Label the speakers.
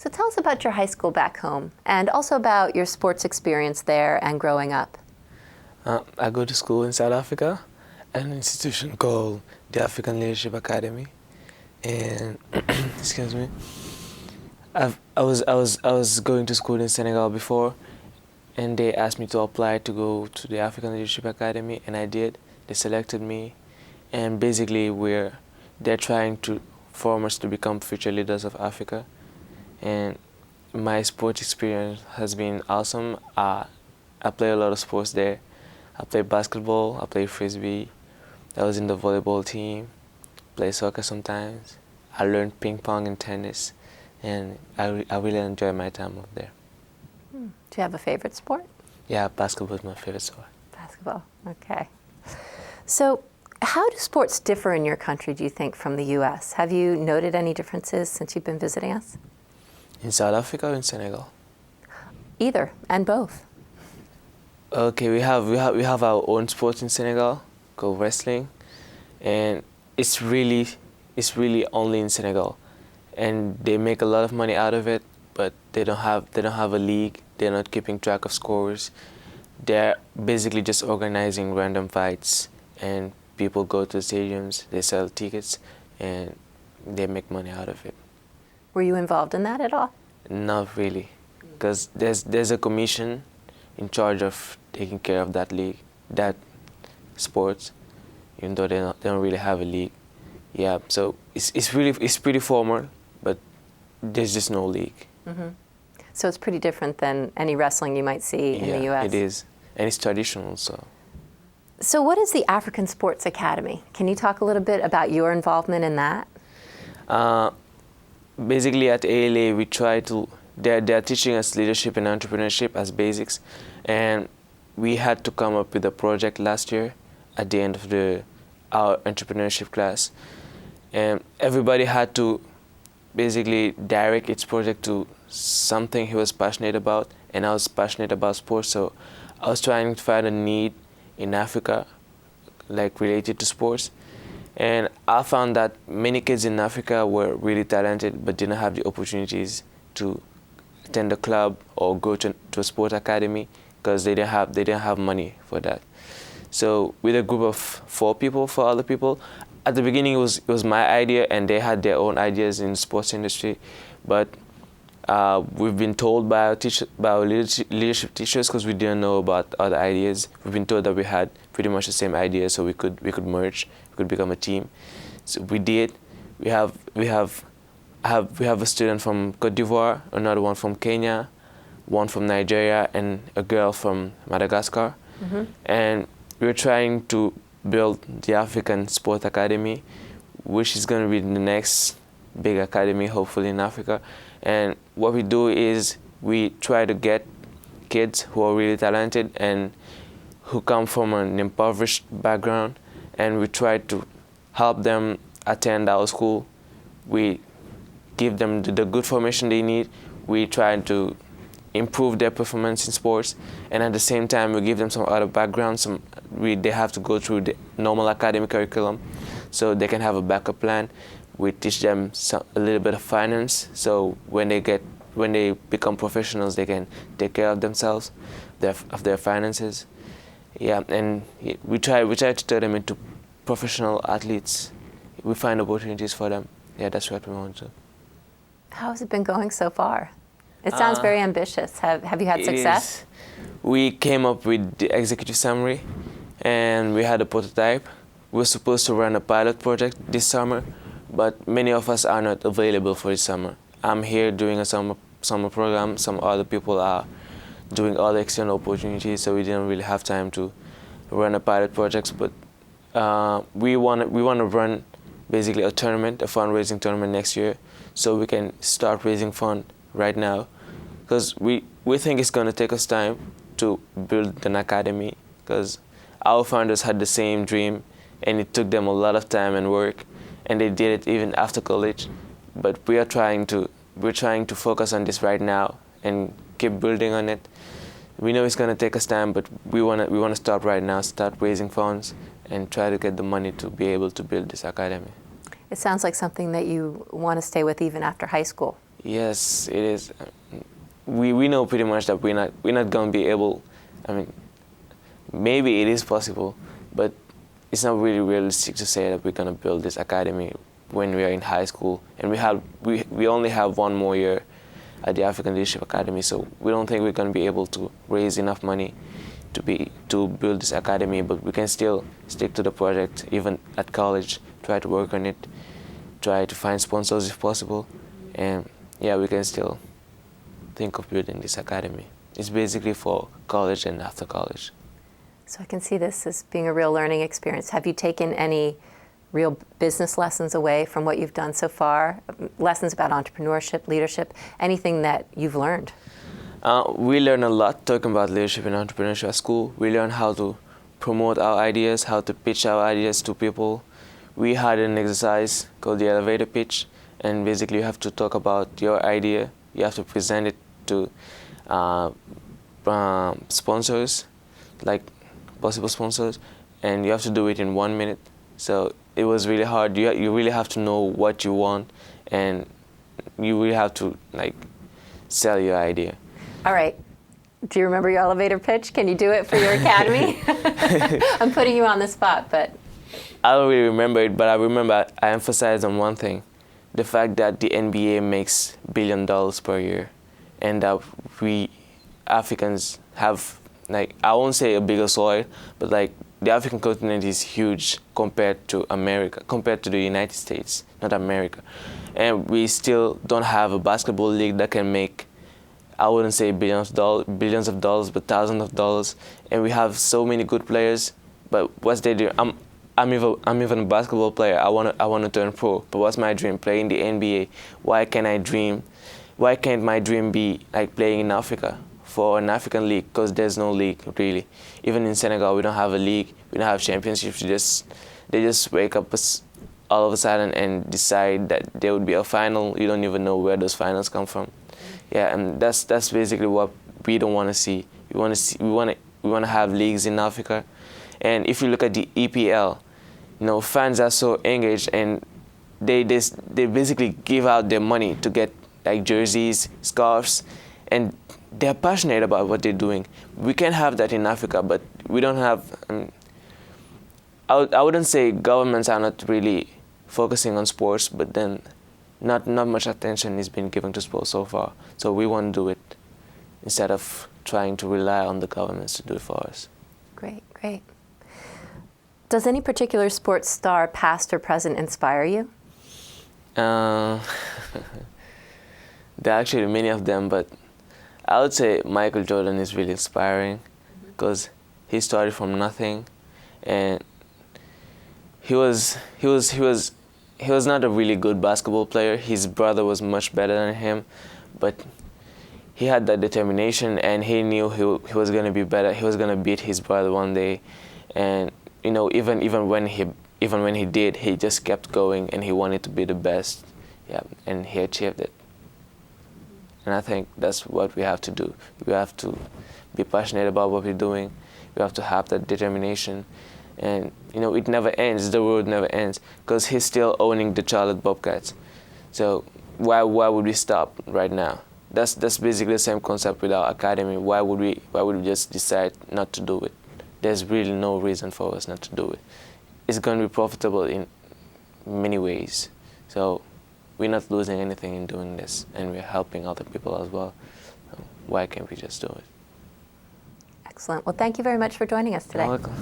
Speaker 1: So tell us about your high school back home and also about your sports experience there and growing up.
Speaker 2: I go to school in South Africa at an institution called the African Leadership Academy, and excuse me, I was going to school in Senegal before, and they asked me to apply to go to the African Leadership Academy, and I did. They selected me, and basically they're trying to form us to become future leaders of Africa, and my sports experience has been awesome. I play a lot of sports there. I play basketball, I play frisbee, I was in the volleyball team, play soccer sometimes. I learned ping pong and tennis, and I really enjoy my time up there.
Speaker 1: Do you have a favorite sport?
Speaker 2: Yeah, basketball is my favorite sport.
Speaker 1: Basketball, okay. So how do sports differ in your country, do you think, from the U.S.? Have you noted any differences since you've been visiting us?
Speaker 2: In South Africa or in Senegal?
Speaker 1: Either, and both.
Speaker 2: Okay, we have our own sport in Senegal called wrestling, and it's really only in Senegal, and they make a lot of money out of it, but they don't have a league. They're not keeping track of scores. They're basically just organizing random fights, and people go to the stadiums, they sell tickets, and they make money out of it.
Speaker 1: Were you involved in that at all?
Speaker 2: Not really, because there's a commission in charge of taking care of that league, that sports, even though they don't really have a league. Yeah, so it's pretty formal, but there's just no league.
Speaker 1: Mm-hmm. So it's pretty different than any wrestling you might see in the U.S.
Speaker 2: It is, and it's traditional.
Speaker 1: So what is the African Sports Academy? Can you talk a little bit about your involvement in that?
Speaker 2: Basically, at ALA, we try to. They're teaching us leadership and entrepreneurship as basics, and we had to come up with a project last year at the end of our entrepreneurship class, and everybody had to basically direct its project to something he was passionate about, and I was passionate about sports, so I was trying to find a need in Africa, like related to sports, and I found that many kids in Africa were really talented but didn't have the opportunities to attend a club or go to a sport academy because they didn't have money for that. So with a group of 4 other people, at the beginning it was my idea, and they had their own ideas in the sports industry, but we've been told by our leadership teachers, because we didn't know about other ideas. We've been told that we had pretty much the same idea, so we could merge, we could become a team. So we did. We have a student from Côte d'Ivoire, another one from Kenya, one from Nigeria, and a girl from Madagascar. Mm-hmm. And we're trying to build the African Sport Academy, which is going to be the next big academy, hopefully, in Africa. And what we do is we try to get kids who are really talented and who come from an impoverished background, and we try to help them attend our school. We give them the good formation they need. We try to improve their performance in sports, and at the same time we give them some other background. They have to go through the normal academic curriculum so they can have a backup plan. We teach them a little bit of finance, so when they become professionals, they can take care of themselves, of their finances. Yeah, and we try to turn them into professional athletes. We find opportunities for them. Yeah, that's what we want to.
Speaker 1: How has it been going so far? It sounds very ambitious. Have you had success?
Speaker 2: We came up with the executive summary, and we had a prototype. We were supposed to run a pilot project this summer, but many of us are not available for this summer. I'm here doing a summer program. Some other people are doing other external opportunities, so we didn't really have time to run a pilot project. But we want to run basically a tournament, a fundraising tournament next year, so we can start raising funds right now, because we think it's going to take us time to build an academy, because our founders had the same dream, and it took them a lot of time and work, and they did it even after college. But we're trying to focus on this right now and keep building on it. We know it's going to take us time, but we want to start right now, start raising funds, and try to get the money to be able to build this academy.
Speaker 1: It sounds like something that you want to stay with even after high school.
Speaker 2: Yes, it is. We know pretty much that we're not gonna be able. I mean, maybe it is possible, but it's not really realistic to say that we're gonna build this academy when we are in high school, and we only have one more year at the African Leadership Academy, so we don't think we're gonna be able to raise enough money to build this academy. But we can still stick to the project even at college, try to work on it, try to find sponsors if possible, and yeah, we can still think of building this academy. It's basically for college and after college.
Speaker 1: So I can see this as being a real learning experience. Have you taken any real business lessons away from what you've done so far? Lessons about entrepreneurship, leadership, anything that you've learned?
Speaker 2: We learn a lot talking about leadership and entrepreneurship at school. We learn how to promote our ideas, how to pitch our ideas to people. We had an exercise called the elevator pitch, and basically you have to talk about your idea. You have to present it to sponsors, like possible sponsors, and you have to do it in 1 minute. So it was really hard. You really have to know what you want, and you really have to like sell your idea.
Speaker 1: All right. Do you remember your elevator pitch? Can you do it for your academy? I'm putting you on the spot, but...
Speaker 2: I don't really remember it, but I remember I emphasized on one thing, the fact that the NBA makes $1 billion per year, and that we Africans have, like, I won't say a bigger soil, but like the African continent is huge compared to America, compared to the United States, not America. And we still don't have a basketball league that can make, I wouldn't say billions of dollars, but thousands of dollars. And we have so many good players, but what's their dream? I'm even a basketball player. I want to turn pro, but what's my dream? Playing the NBA. Why can't my dream be like playing in Africa for an African league? Because there's no league really. Even in Senegal, we don't have a league. We don't have championships. They just wake up all of a sudden and decide that there would be a final. You don't even know where those finals come from. Yeah, and that's basically what we don't want to see. We want to have leagues in Africa. And if you look at the EPL, fans are so engaged, and they basically give out their money to get like jerseys, scarves, and they're passionate about what they're doing. We can have that in Africa, but we don't have. I wouldn't say governments are not really focusing on sports, but then not much attention is being given to sports so far. So we want to do it instead of trying to rely on the governments to do it for us.
Speaker 1: Great, great. Does any particular sports star, past or present, inspire you?
Speaker 2: There are actually many of them, but I would say Michael Jordan is really inspiring because he started from nothing, and he was not a really good basketball player. His brother was much better than him, but he had that determination, and he knew he was going to be better. He was going to beat his brother one day, and even when he did, he just kept going, and he wanted to be the best. Yeah, and he achieved it. And I think that's what we have to do. We have to be passionate about what we're doing. We have to have that determination. And, it never ends. The road never ends. Because he's still owning the Charlotte Bobcats. So why would we stop right now? That's basically the same concept with our academy. Why would we just decide not to do it? There's really no reason for us not to do it. It's going to be profitable in many ways. So we're not losing anything in doing this, and we're helping other people as well. So why can't we just do it?
Speaker 1: Excellent. Well, thank you very much for joining us today.
Speaker 2: You're welcome.